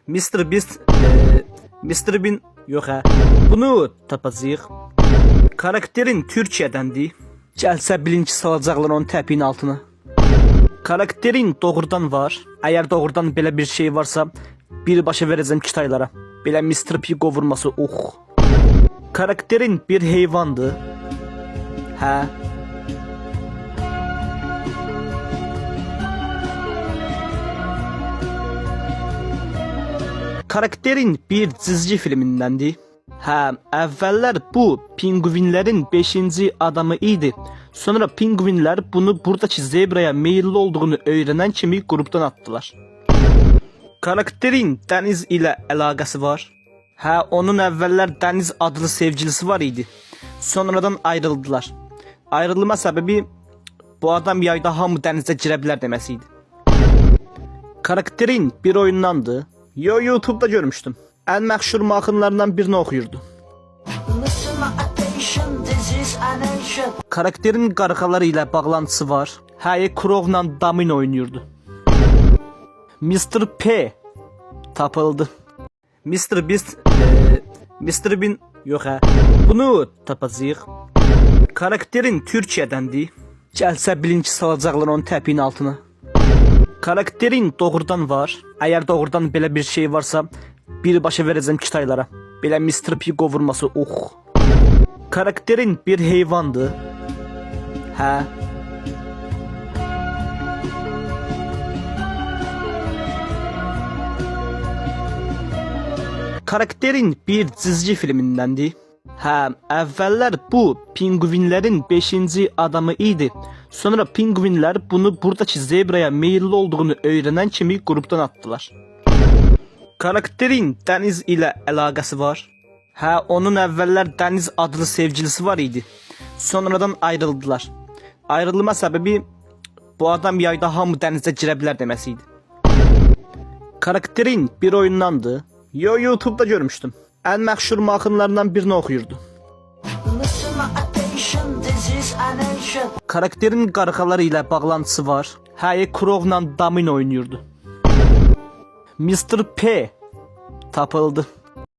Mr. Beast, Mr. Bean yok ha. Bunu tapacağıq. Karakterin Türkiyədəndir. Gəlsə bilinci salacaqlar onun təpiyin altına. Karakterin doğrudan var. Eğer doğrudan belə bir şey varsa birbaşa verəcəm kitaylara. Belə Mr. P qovurması Karakterin bir heyvandır. Hə. Karakterin bir çizgi filmindəndir. Hə, əvvəllər bu pinguinlərin 5-ci adamı idi. Sonra pinguinlər bunu buradakı zebraya meyilli olduğunu öğrenen kimi gruptan attılar. Karakterin dəniz ilə əlaqəsi var. Hə, onun əvvəllər Dəniz adlı sevgilisi var idi. Sonradan ayrıldılar. Ayrılma səbəbi bu adam yayda hamı dənizə girə bilər deməsi idi. Karakterin bir oyundandı. YouTube'da görmüştüm. En məşhur mahnılarından birini oxuyurdu. Karakterin qarğaları ilə bağlantısı var. Hə, Krov'la Domino oynuyordu. Mr. P tapıldı. Mr. Beast, Mr. Bean yok ha. Bunu tapacağıq. Karakterin Türkiyədəndir. Gəlsə bilinci salacaqlar onun təpiyin altına. Karakterin doğrudan var. Eğer doğrudan belə bir şey varsa birbaşa verəcəm kitaylara. Belə Mr. P qovurması Karakterin bir heyvandır. Hə. Karakterin bir çizgi filmindəndir. Hə, əvvəllər bu pinguinlərin 5-ci adamı idi. Sonra pinguinlər bunu buradakı zebraya meyilli olduğunu öğrenen kimi gruptan attılar. Karakterin Dəniz ilə əlaqəsi var. Hə, onun əvvəllər Dəniz adlı sevgilisi var idi. Sonradan ayrıldılar. Ayrılma səbəbi bu adam yayda hamı dənizə girə bilər deməsi idi. Karakterin bir oyundandı. YouTube'da görmüştüm. En məşhur mahnılarından birini oxuyurdu. Karakterin qarğaları ilə bağlantısı var. Hə, Krov'la Domino oynuyordu. Mr. P tapıldı.